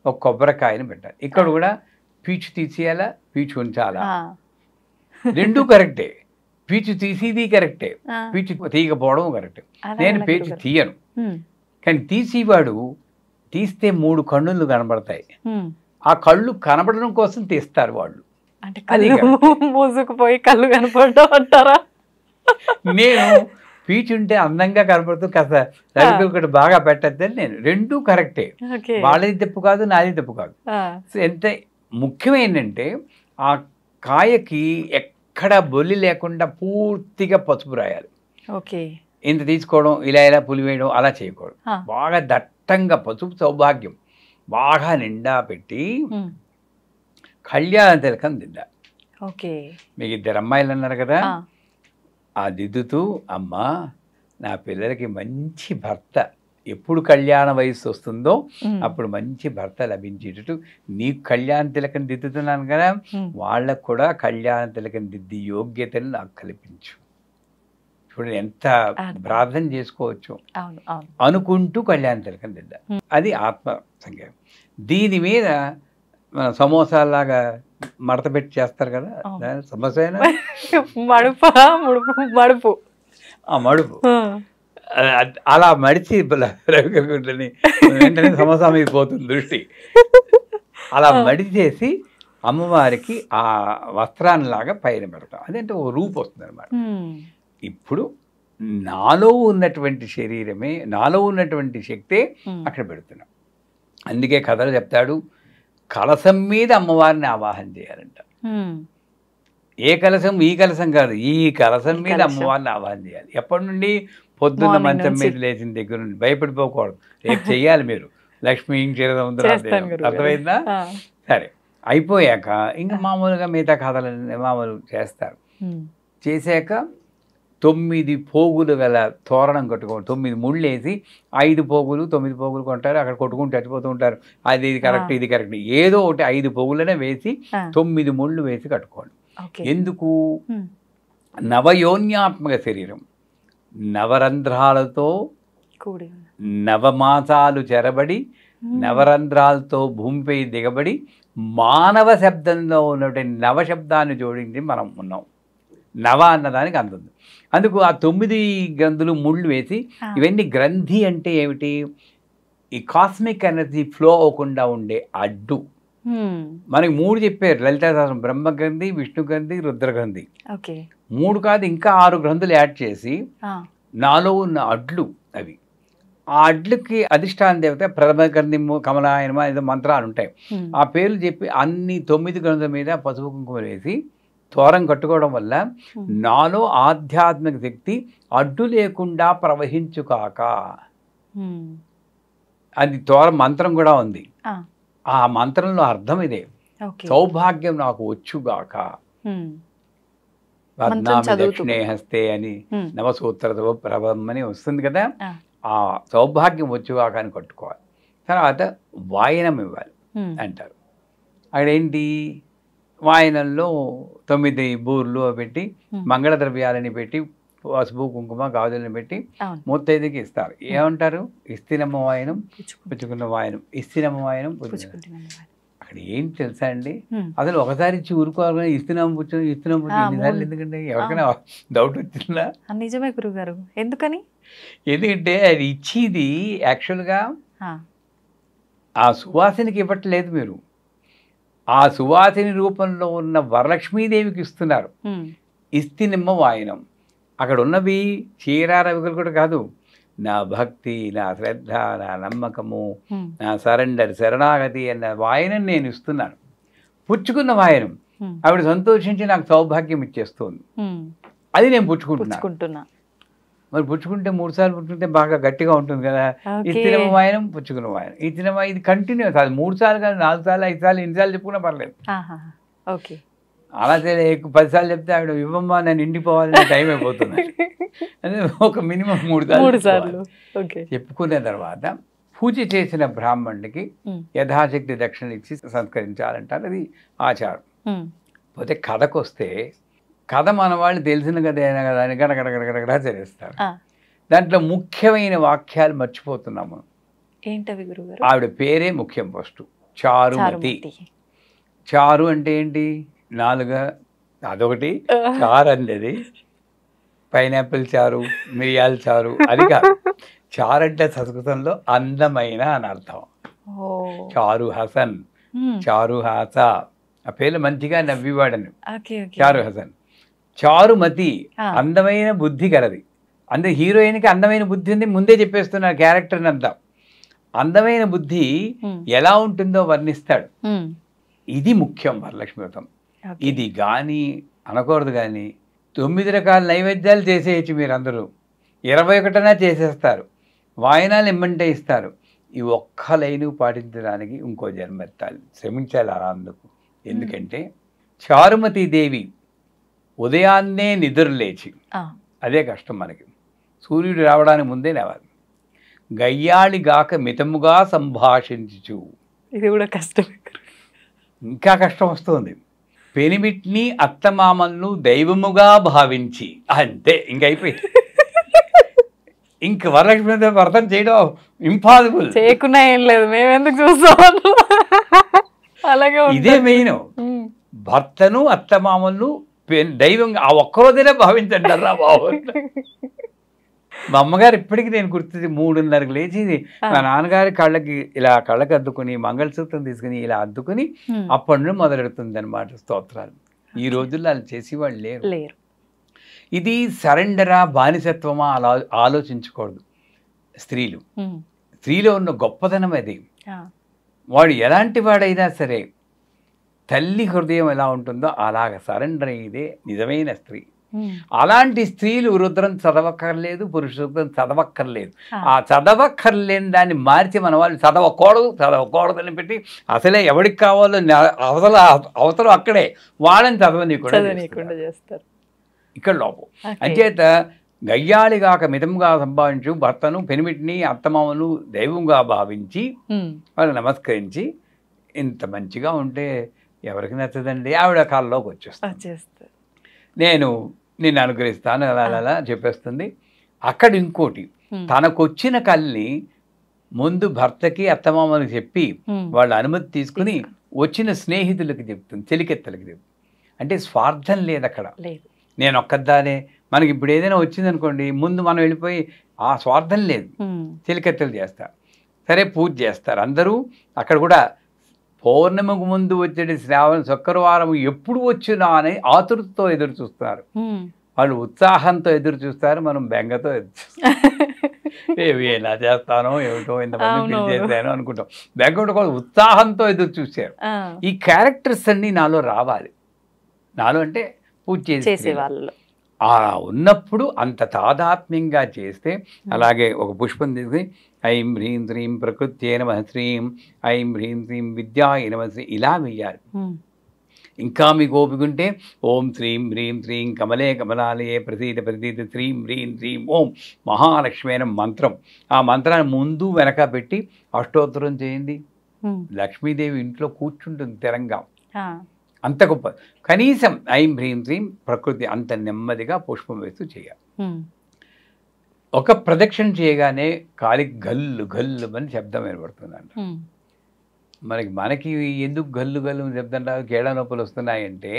ఒక కొబ్బరికాయను పెట్టాలి. ఇక్కడ కూడా పీచు తీసేయాలా, పీచు ఉంచాలా, రెండూ కరెక్టే. పీచు తీసేది కరెక్టే, పీచు తీయకపోవడం కరెక్టే. నేను పీచు తీయను, కానీ తీసేవాడు తీస్తే 3 కన్నులు కనబడతాయి. ఆ కళ్ళు కనబడడం కోసం తీస్తారు వాళ్ళు. మూసుకుపోయి కళ్ళు కనపడడం అంటారా? నేను పీచుంటే అందంగా కనపడుతూ కాస్త రవికలు బాగా పెట్టద్దని నేను. రెండూ కరెక్టే. వాళ్ళది తప్పు కాదు, నాది తప్పు కాదు. ఎంత ముఖ్యమైందంటే ఆ కాయకి ఎక్కడ బొల్లి లేకుండా పూర్తిగా పసుపు రాయాలి. ఇంత తీసుకోవడం, ఇలా ఇలా పులి వేయడం అలా చేయకూడదు. బాగా దట్టంగా పసుపు సౌభాగ్యం బాగా నిండా పెట్టి కళ్యాణ తిలకం దిద్దా. మీకు 2 అమ్మాయిలు అన్నారు కదా, ఆ దిద్దుతూ అమ్మా నా పిల్లలకి మంచి భర్త, ఎప్పుడు కళ్యాణ వయస్సు వస్తుందో అప్పుడు మంచి భర్త లభించేటట్టు నీకు కళ్యాణ తిలకం దిద్దుతున్నాను కదా, వాళ్ళకు కూడా కళ్యాణ తిలకం దిద్ది యోగ్యతను నాకు కల్పించు. చూడండి ఎంత ప్రార్థన చేసుకోవచ్చు అనుకుంటూ కళ్యాణ తిలకం దిద్దా. అది ఆత్మ సంఖ్య. దీని మీద మన సమోసాలాగా మడత పెట్టి చేస్తారు కదా, సమోసా మడుపు, ఆ మడుపు అలా మడిచి రవికని వెంటనే సమోసా మీద పోతుంది దృష్టి. అలా మడిచేసి అమ్మవారికి ఆ వస్త్రాన్నిలాగా పైన పెడతాం. అదేంటే ఓ రూపు వస్తుంది అనమాట. ఇప్పుడు నాలో ఉన్నటువంటి శరీరమే, నాలో ఉన్నటువంటి శక్తే అక్కడ పెడుతున్నాం. అందుకే కథలు చెప్తాడు, కలశం మీద అమ్మవారిని ఆవాహన చేయాలంట. ఏ కలశం? ఈ కలశం కాదు, ఈ కలశం మీద అమ్మవారిని ఆవాహన చేయాలి. ఎప్పటి నుండి? పొద్దున్న మంచం మీద లేచిన దగ్గర నుండి. భయపడిపోకూడదు, రేపు చెయ్యాలి మీరు. లక్ష్మీ క్షీరసముద్రం, అర్థమైందా? సరే, అయిపోయాక ఇంకా మామూలుగా మిగతా కథలన్నీ మామూలు చేస్తారు. చేశాక 9 పోగులు గల తోరణం కట్టుకోండి. 9 ముళ్ళు వేసి 5 పోగులు 9 పోగులు కొంటారు. అక్కడ కొట్టుకుంటూ చచ్చిపోతూ ఉంటారు. అది ఇది కరెక్ట్, ఇది కరెక్ట్, ఏదో ఒకటి 5 పోగులనే వేసి 9 ముళ్ళు వేసి కట్టుకోండి. ఎందుకు? నవయోన్యాత్మక శరీరం నవరంధ్రాలతో నవమాసాలు చెరబడి నవరంధ్రాలతో భూమిపై దిగబడి మానవ శబ్దంలో ఉన్నటువంటి నవశబ్దాన్ని జోడించి మనం ఉన్నాం. నవ అన్నదానికి అందుంది. అందుకు ఆ 9 గ్రంథులు ముళ్ళు వేసి, ఇవన్నీ గ్రంథి అంటే ఏమిటి? ఈ కాస్మిక్ ఎనర్జీ ఫ్లో అవ్వకుండా ఉండే అడ్డు. మనకి 3 చెప్పారు లలితా సహస్రం, బ్రహ్మగ్రంథి, విష్ణు గ్రంథి, రుద్రగ్రంథి. 3 కాదు ఇంకా 6 గ్రంథులు యాడ్ చేసి నాలో ఉన్న అడ్లు, అవి ఆ అడ్లుకి అధిష్టాన దేవత ప్రథమ గంధిము కమలాయనమ ఏదో మంత్రాలు ఉంటాయి. ఆ పేర్లు చెప్పి అన్ని 9 గంధుల మీద పసుపు కుంకుమ వేసి తోరం కట్టుకోవడం వల్ల నాలో ఆధ్యాత్మిక శక్తి అడ్డు లేకుండా ప్రవహించుకాక. అది తోరం మంత్రం కూడా ఉంది. ఆ మంత్రంలో అర్థం ఇదే, సౌభాగ్యం నాకు వచ్చుగాక. పద్నామి దక్షిణే హస్తే అని నవసూత్ర ప్రభం అని వస్తుంది కదా, ఆ సౌభాగ్యం వచ్చుగాక అని కట్టుకోవాలి. తర్వాత వాయనం ఇవ్వాలి అంటారు. అక్కడేంటి, వాయనంలో 9 బూర్లు పెట్టి మంగళ ద్రవ్యాలని పెట్టి పసుపు కుంకుమ గాజులను పెట్టి ముత్తైదుకి ఇస్తారు. ఏమంటారు, ఇస్తినమ్మ వాయనం పుచ్చుకున్న వాయనం, ఇస్తినమ్మ వాయనం అక్కడ ఏంటి తెలుసా అండి, అసలు ఒకసారి ఇచ్చి ఊరుకోవాలి. ఇస్తున్నాం పుచ్చుని ఎందుకంటే ఎవరికైనా డౌట్ వచ్చిందా? నిజమే గురుగారు, ఎందుకని? ఎందుకంటే అది ఇచ్చేది యాక్చువల్గా ఆ సువాసినికి ఇవ్వట్లేదు మీరు, ఆ సువాసిని రూపంలో ఉన్న వరలక్ష్మీదేవికి ఇస్తున్నారు. ఇస్తినిమ్మ వాయనం. అక్కడ ఉన్నవి చీర రవికలు కూడా కాదు, నా భక్తి, నా శ్రద్ధ, నా నమ్మకము, నా సరెండర్, శరణాగతి అన్న వాయనం నేను ఇస్తున్నాను. పుచ్చుకున్న వాయనం ఆవిడ సంతోషించి నాకు సౌభాగ్యం ఇచ్చేస్తుంది, అది నేను పుచ్చుకుంటున్నా. మరి పుచ్చుకుంటే 3 సార్లు పుచ్చుకుంటే బాగా గట్టిగా ఉంటుంది కదా. ఇచ్చిన వాయనం పుచ్చుకున్న వాయనం, ఇచ్చిన ఇది కంటిన్యూస్, అది 3 సార్లు కాదు, 4 సార్లు 5 సార్లు 8 సార్లు చెప్పుకున్నా పర్లేదు. అలా 10 సార్లు చెప్తే ఆవిడ ఇవ్వమ్మా నేను ఇండిపోవాలని టైం అయిపోతుంది. అదే ఒక మినిమం 3 సార్లు చెప్పుకునే తర్వాత పూజ చేసిన బ్రాహ్మణుడికి యథాశక్తి దక్షిణ ఇచ్చి సంస్కరించాలంటారు, అది ఆచారం. పోతే కథకు వస్తే, కథ మన వాళ్ళు తెలిసిన కథ అయినా కదా అని గడగడగడగడగడా చేస్తారు. దాంట్లో ముఖ్యమైన వాక్యాలు మర్చిపోతున్నాము. ఏంటవి గురుగారు? ఆవిడ పేరే ముఖ్యం. ఫస్ట్ చారుమతి. చారు అంటే ఏంటి? 4 అదొకటి, చారు అనేది పైనాపిల్ చారు, మిరియాల చారు, అది కాదు. చారు అంటే సంస్కృతంలో అందమైన అని అర్థం. చారు హసన్, చారు హాస, ఆ పేర్లు మంచిగా నవ్వివాడను. చారు హసన్. చారుమతి అందమైన బుద్ధి కలది. అంటే హీరోయిన్కి అందమైన బుద్ధి ఉంది, ముందే చెప్పేస్తున్నారు క్యారెక్టర్ని అంతా. అందమైన బుద్ధి ఎలా ఉంటుందో వర్ణిస్తాడు. ఇది ముఖ్యం వరలక్ష్మి వ్రతం. ఇది కానీ అనకూడదు. కానీ 9 రకాల నైవేద్యాలు చేసేయచ్చు మీరందరూ, 21 చేసేస్తారు, వాయనాలు ఇమ్మంటే ఇస్తారు. ఈ ఒక్క లైను పాటించడానికి ఇంకో జన్మెత్తాలి, శ్రమించాలి అలా. అందుకు ఎందుకంటే చారుమతి దేవి ఉదయాన్నే నిద్రలేచి, అదే కష్టం మనకి, సూర్యుడు రావడానికి ముందే లేవాలి. గయ్యాళిగాక మితముగా సంభాషించు, ఇది కూడా కష్టం, ఇంకా కష్టం వస్తుంది. పెనిమిట్ని అత్తమామలను దైవముగా భావించి, అంతే ఇంకైపోయి. ఇంక వరలక్ష్మి వ్రతం చేయడం ఇంపాసిబుల్. చేయకున్నా ఏం లేదు, మేము ఎందుకు చూస్తాం. అలాగే ఇదే మెయిన్. భర్తను అత్తమామలను దైవంగా ఆ ఒక్కరోజైనా భావించండి రా బాబు. మా అమ్మగారు ఇప్పటికీ నేను గుర్తుంది, 3:30కి లేచి మా నాన్నగారి కళ్ళకి అద్దుకుని మంగళసూత్రం తీసుకుని ఇలా అద్దుకుని అప్పటి నుండి మొదలెడుతుంది అనమాట స్తోత్రాలు. ఈ రోజుల్లో అలా చేసేవాళ్ళు లేరు. ఇది సరెండరా బానిసత్వమా అలా ఆలోచించకూడదు. స్త్రీలో ఉన్న గొప్పతనం అది. వాడు ఎలాంటి వాడైనా సరే తల్లి హృదయం ఎలా ఉంటుందో అలాగ సరెండర్ అయ్యేదే నిజమైన స్త్రీ. అలాంటి స్త్రీలు రుద్రం చదవక్కర్లేదు, పురుష రుద్రం చదవక్కర్లేదు. ఆ చదవక్కర్లేని దాన్ని మార్చి మన వాళ్ళు చదవకూడదని పెట్టి అసలే ఎవరికి కావాలో అవసరం అక్కడే వాళ్ళని చదవనీయకుండా చేస్తారు. ఇక్కడ లోపం. అంచేత గయ్యాళిగాక మితంగా సంభావించు, భర్తను పెనిమిటిని అత్తమామను దైవంగా భావించి వాళ్ళు నమస్కరించి, ఇంత మంచిగా ఉంటే ఎవరికి నచ్చదండి. ఆవిడ కాళ్ళలోకి వచ్చేస్తారు, నేను నిన్ను అనుగ్రహిస్తాను అలా చెప్పేస్తుంది. అక్కడ ఇంకోటి, తనకొచ్చిన కల్ని ముందు భర్తకి అత్తమామలకు చెప్పి వాళ్ళ అనుమతి తీసుకుని వచ్చిన స్నేహితులకి చెప్తుంది, చెలికెత్తలకి చెప్తుంది. అంటే స్వార్థం లేదు అక్కడ. నేను ఒక్కదానే, మనకి ఇప్పుడు ఏదైనా వచ్చిందనుకోండి ముందు మనం వెళ్ళిపోయి, ఆ స్వార్థం లేదు. చెలికెత్తలు చేస్తారు, సరే పూజ చేస్తారు అందరూ. అక్కడ కూడా పౌర్ణమికి ముందు వచ్చే శ్రావణ శుక్రవారం ఎప్పుడు వచ్చినా అని ఆతురతతో ఎదురు చూస్తారు. వాళ్ళు ఉత్సాహంతో ఎదురు చూస్తారు, మనం బెంగతో ఎదురు చూస్తాం. ఏవి ఎలా చేస్తానో ఏమిటో ఇంతమంది అవునవును. పిలిచేసాను అనుకుంటాం. బ్యాక్గ్రౌండ్ కూడా ఉత్సాహంతో ఎదురు చూశారు. ఆ, ఈ క్యారెక్టర్స్ అన్నీ నాలో రావాలి. నాలో అంటే పూజ చేసే చేసే వాళ్ళు. అలా ఉన్నప్పుడు అంత తాదాత్మ్యంగా చేస్తే, అలాగే ఒక పుష్పం తీసుకుని ఐం హ్రీం శ్రీం ప్రకృత్యే నమః శ్రీం ఐం హ్రీం శ్రీం విద్యాయ నమః శ్రీ ఇలా వెయ్యాలి. ఇంకా మీకు ఓపిక ఉంటే ఓం శ్రీం హ్రీం శ్రీం కమలే కమలాలయే ప్రసీద ప్రసీద శ్రీం హ్రీం శ్రీం ఓం మహాలక్ష్మి అయిన మంత్రం, ఆ మంత్రాన్ని ముందు వెనక పెట్టి అష్టోత్తరం చేయండి. లక్ష్మీదేవి ఇంట్లో కూర్చుంటుంది స్థిరంగా. అంత గొప్ప. కనీసం ఐం హ్రీం శ్రీం ప్రకృతి అంత నెమ్మదిగా పుష్పం వేస్తూ చేయాలి. ఒక ప్రదక్షిణ చేయగానే కాలికి గల్లు గల్లు అని శబ్దం ఏర్పడుతుందంట. మనకి ఎందుకు గల్లు గల్లు శబ్దం రాదు, కేళ నొప్పులు వస్తున్నాయంటే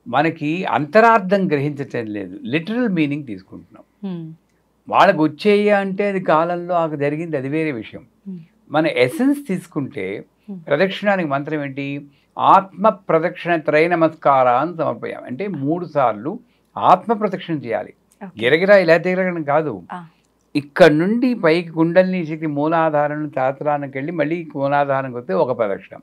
మనకి అంతరార్థం గ్రహించటం లేదు, లిటరల్ మీనింగ్ తీసుకుంటున్నాం. వాళ్ళకు వచ్చేయ అంటే అది కాలంలో ఆకు జరిగింది, అది వేరే విషయం. మన ఎసెన్స్ తీసుకుంటే ప్రదక్షిణానికి మంత్రం ఏంటి? ఆత్మ ప్రదక్షిణ త్రయ నమస్కారాన్ని సమర్పయాం అంటే 3 సార్లు ఆత్మ ప్రదక్షిణ చేయాలి. గిరగిరా ఇలా తిరగడం కాదు. ఇక్కడ నుండి పైకి కుండలిని శక్తి మూలాధారం శాస్త్రానికి వెళ్ళి మళ్ళీ మూలాధారానికి వస్తే ఒక ప్రదక్షిణ.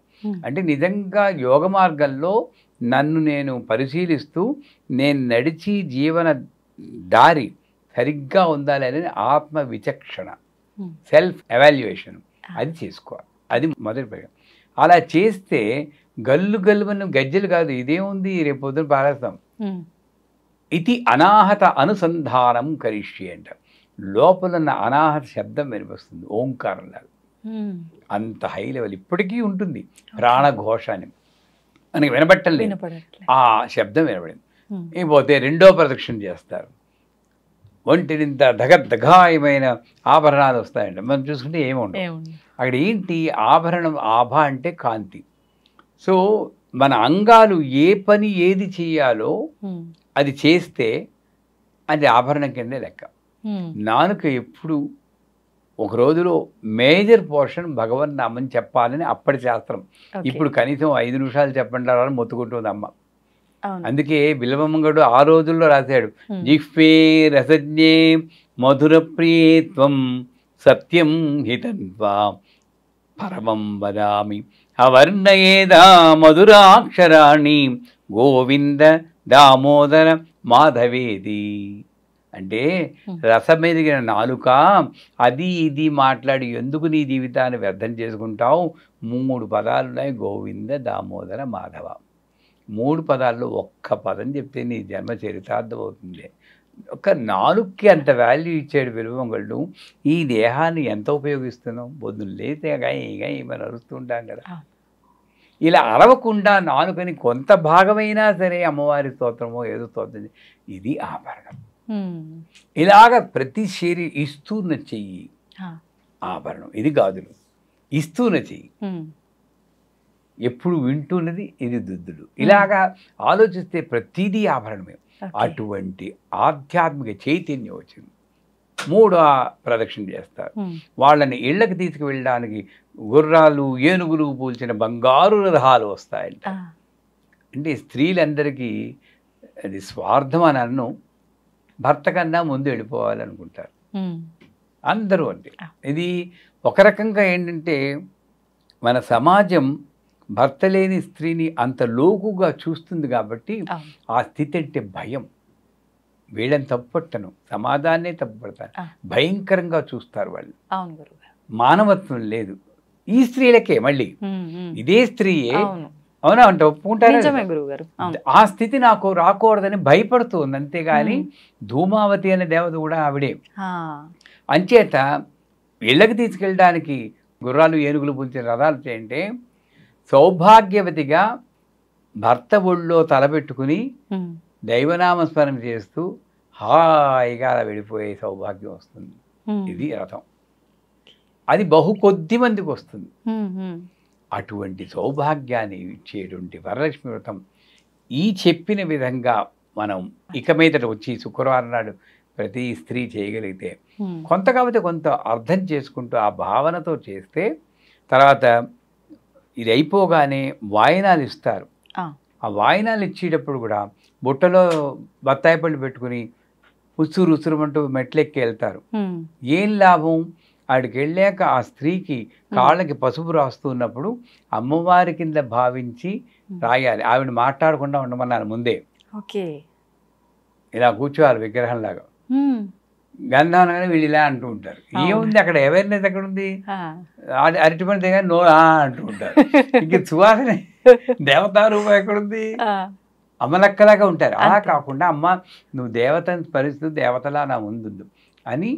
అంటే నిజంగా యోగ మార్గంలో నన్ను నేను పరిశీలిస్తూ నేను నడిచి జీవన దారి సరిగ్గా ఉండాలి అనేది ఆత్మ విచక్షణ, సెల్ఫ్ ఎవాల్యుయేషన్ అది చేసుకోవాలి. అది మొదటి ప్రయోగం. అలా చేస్తే గల్లు గల్లుమన్న గజ్జలు కాదు, ఇదేముంది రేపు పొద్దున పారేస్తాం. ఇది అనాహత అనుసంధానం కరిష్యే అంట. లోపలున్న అనాహత శబ్దం వినిపిస్తుంది, ఓంకారంలాగా. అంత హై లెవెల్ ఇప్పటికీ ఉంటుంది. ప్రాణఘోష అని మనకి వినబట్టం లేదు, ఆ శబ్దం వినబడింది. ఇకపోతే 2వ ప్రదక్షిణ చేస్తారు. ఒంటినింత దగద్దగాయమైన ఆభరణాలు వస్తాయండి. మనం చూసుకుంటే ఏముండవు అక్కడ. ఏంటి ఆభరణం? ఆభ అంటే కాంతి. సో మన అంగాలు ఏ పని ఏది చేయాలో అది చేస్తే అది ఆభరణం కిందే లెక్క. నాలుక ఎప్పుడు ఒక రోజులో మేజర్ పోర్షన్ భగవన్ నామని చెప్పాలని అప్పటి శాస్త్రం. ఇప్పుడు కనీసం 5 నిమిషాలు చెప్పండి అని మొత్తుకుంటుంది అమ్మ. అందుకే బిల్వమంగడు ఆ రోజుల్లో రాశాడు, జిహ్వే రసజ్ఞే మధుర ప్రియత్వం సత్యం హితన్వా పరమం వదామి అవర్ణయేదా మధురాక్షరాణి గోవింద దామోదర మాధవేది. అంటే రసమెదిగిన నాలుక అది ఇది మాట్లాడి ఎందుకు నీ జీవితాన్ని వ్యర్థం చేసుకుంటావు? 3 పదాలు ఉన్నాయి, గోవింద దామోదర మాధవ. 3 పదాల్లో ఒక్క పదం చెప్తే నీ జన్మ చరితార్థం అవుతుంది. ఒక నాలుగుకి అంత వాల్యూ ఇచ్చాడు విలువంగళ్ళు. ఈ దేహాన్ని ఎంత ఉపయోగిస్తున్నాం? పొద్దున్న లేతే గాయగా ఏమైనా అరుస్తూ ఉంటాం కదా. ఇలా అరవకుండా నాలుకని కొంత భాగమైనా సరే అమ్మవారి స్తోత్రమో ఏదో స్తోత్రం, ఇది ఆభరణం. ఇలాగ ప్రతి ఇస్తూన చెయ్యి ఆభరణం, ఇది గాజులు. ఇస్తూన చెయ్యి ఎప్పుడు వింటున్నది, ఇది దుద్దులు. ఇలాగా ఆలోచిస్తే ప్రతిదీ ఆభరణమే. అటువంటి ఆధ్యాత్మిక చైతన్యం వచ్చింది. 3వ ప్రదక్షిణ చేస్తారు. వాళ్ళని ఇళ్ళకి తీసుకువెళ్ళడానికి గుర్రాలు ఏనుగులు పూల్చిన బంగారు రథాలు వస్తాయంట. అంటే స్త్రీలందరికీ అది స్వార్థం అని అన్ను, భర్త కన్నా ముందు వెళ్ళిపోవాలనుకుంటారు అందరూ. అంటే ఇది ఒక రకంగా ఏంటంటే మన సమాజం భర్త లేని స్త్రీని అంత లోకుగా చూస్తుంది కాబట్టి ఆ స్థితి అంటే భయం. వీళ్ళని తప్పుపట్టను, సమాజాన్నే తప్పుపడతాను, భయంకరంగా చూస్తారు వాళ్ళు. మానవత్వం లేదు ఈ స్త్రీలకే. మళ్ళీ ఇదే స్త్రీయే అవునా అంటే ఒప్పుకుంటారు. ఆ స్థితి నాకు రాకూడదని భయపడుతుంది అంతేగాని ధూమావతి అనే దేవత కూడా ఆవిడే. అంచేత ఇళ్ళకి తీసుకెళ్ళడానికి గుర్రాలు ఏనుగులు పులిచిన రథాలు చేయంటే సౌభాగ్యవతిగా భర్త ఒళ్ళో తలపెట్టుకుని దైవనామస్మరణ చేస్తూ హాయిగా వెళ్ళిపోయే సౌభాగ్యం వస్తుంది. ఇది రథం. అది బహు కొద్ది మందికి వస్తుంది. అటువంటి సౌభాగ్యాన్ని ఇచ్చేటువంటి వరలక్ష్మి వ్రతం ఈ చెప్పిన విధంగా మనం ఇక మీదట వచ్చి శుక్రవారం నాడు ప్రతి స్త్రీ చేయగలిగితే కొంత కాబట్టి కొంత అర్థం చేసుకుంటూ ఆ భావనతో చేస్తే తర్వాత ఇది అయిపోగానే వాయినాలు ఇస్తారు. ఆ వాయినాలు ఇచ్చేటప్పుడు కూడా బుట్టలో బత్తాయి పళ్ళు పెట్టుకుని ఉసురు ఉసురుమంటూ మెట్లెక్కి వెళ్తారు. ఏం లాభం? ఆడికి వెళ్ళాక ఆ స్త్రీకి కాళ్ళకి పసుపు రాస్తున్నప్పుడు అమ్మవారి కింద భావించి రాయాలి. ఆవిడ మాట్లాడకుండా ఉండమన్నారు ముందే. ఓకే, ఇలా కూర్చోవాలి విగ్రహంలాగా. గంధానగానే వీళ్ళు ఇలా అంటూ ఉంటారు. ఏముంది అక్కడ? అవేర్నెస్ ఎక్కడ ఉంది? అరటిపండు దగ్గర నో అంటూ ఉంటారు. ఇంక సువాసన దేవతా రూపం ఎక్కడుంది? అమ్మలక్కలాగా ఉంటారు. అలా కాకుండా అమ్మ నువ్వు దేవతని పరిస్థితి దేవతలా నా ముందు అని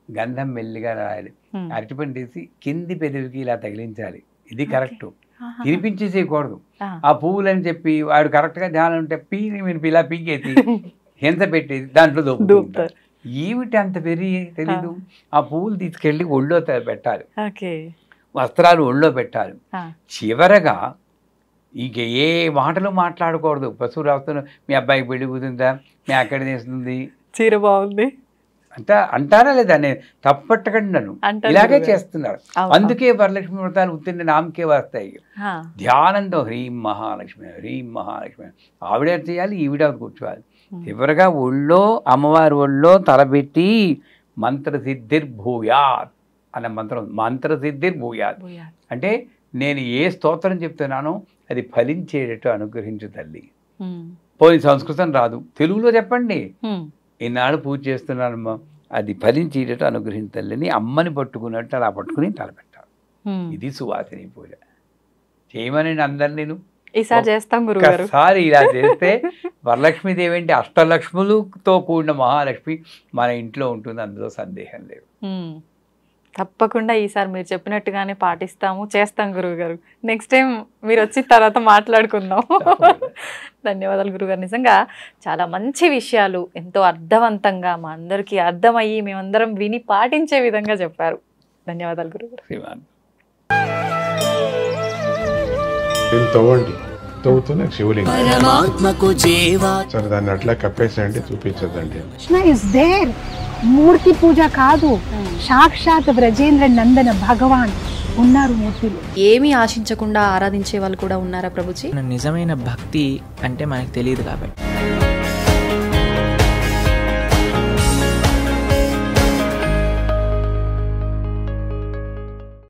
గంధం మెల్లిగా రాయాలి. అరటిపండు తీసి కింది పెదవికి ఇలా తగిలించాలి. ఇది కరెక్ట్. తినిపించేసేయకూడదు. ఆ పువ్వులని చెప్పి వాడు కరెక్ట్గా ధ్యానం ఉంటే మీరు ఇలా పీకేసి హింస పెట్టేది దాంట్లో దొరుకుతారు. ఏమిటి అంత తెలీదు. ఆ పువ్వులు తీసుకెళ్ళి ఒళ్ళో పెట్టాలి, వస్త్రాలు ఒళ్ళో పెట్టాలి. చివరగా ఇక ఏ మాటలు మాట్లాడకూడదు. పశువు రాస్తున్నా మీ అబ్బాయికి పెళ్లి కూతుందా, మీ అక్కడ తీస్తుంది, చీర బాగుంది అంటారా లేదా? నేను తప్పట్టకండి, నన్ను ఇలాగే చేస్తున్నారు. అందుకే వరలక్ష్మి వ్రతాలు ఉత్తిన నామకే వస్తాయి. ధ్యానంతో హ్రీం మహాలక్ష్మి హ్రీం మహాలక్ష్మి ఆవిడ చేయాలి, ఈవిడ కూర్చోవాలి. చివరిగా ఒళ్ళో అమ్మవారి ఒళ్ళో తలబెట్టి మంత్రసిద్ధిర్భూయాత్ అనే మంత్రం. మంత్రసిద్ధిర్భూయాత్ అంటే నేను ఏ స్తోత్రం చెప్తున్నానో అది ఫలించేటట్టు అనుగ్రహించు తల్లి. పోయి సంస్కృతం రాదు, తెలుగులో చెప్పండి. ఈనాడు పూజ చేస్తున్నానమ్మా, అది ఫలించేటట్టు అనుగ్రహించు తల్లిని అమ్మని పట్టుకున్నట్టు అలా పట్టుకుని తలపెట్టాలి. ఇది సువాసిని పూజ. చేయమని అందరు నేను ఈసారి చేస్తాం గురుగారు. ఒకసారి ఇలా చేస్తే వరలక్ష్మీదేవి అంటే అష్టలక్ష్ములతో కూడిన మహాలక్ష్మి మన ఇంట్లో ఉంటుంది, అందులో సందేహం లేదు. తప్పకుండా ఈసారి మీరు చెప్పినట్టుగానే పాటిస్తాము, చేస్తాం గురువు గారు. నెక్స్ట్ టైం మీరు వచ్చిన తర్వాత మాట్లాడుకుందాం. ధన్యవాదాలు గురుగారు. నిజంగా చాలా మంచి విషయాలు ఎంతో అర్థవంతంగా మా అందరికీ అర్థమయ్యి మేమందరం విని పాటించే విధంగా చెప్పారు. ధన్యవాదాలు గురుగారు. తవ్వుతున్న శివలింగం సరే దాన్ని అట్లా కప్పేసేయండి, చూపించదండి. Krishna is there. మూర్తి పూజ కాదు, సాక్షాత్ బ్రజేంద్ర నందన భగవాన్ ఉన్నారు మూర్తిలో. ఏమీ ఆశించకుండా ఆరాధించే వాళ్ళు కూడా ఉన్నారా ప్రభుజీ? నిజమైన భక్తి అంటే మనకు తెలియదు కాబట్టి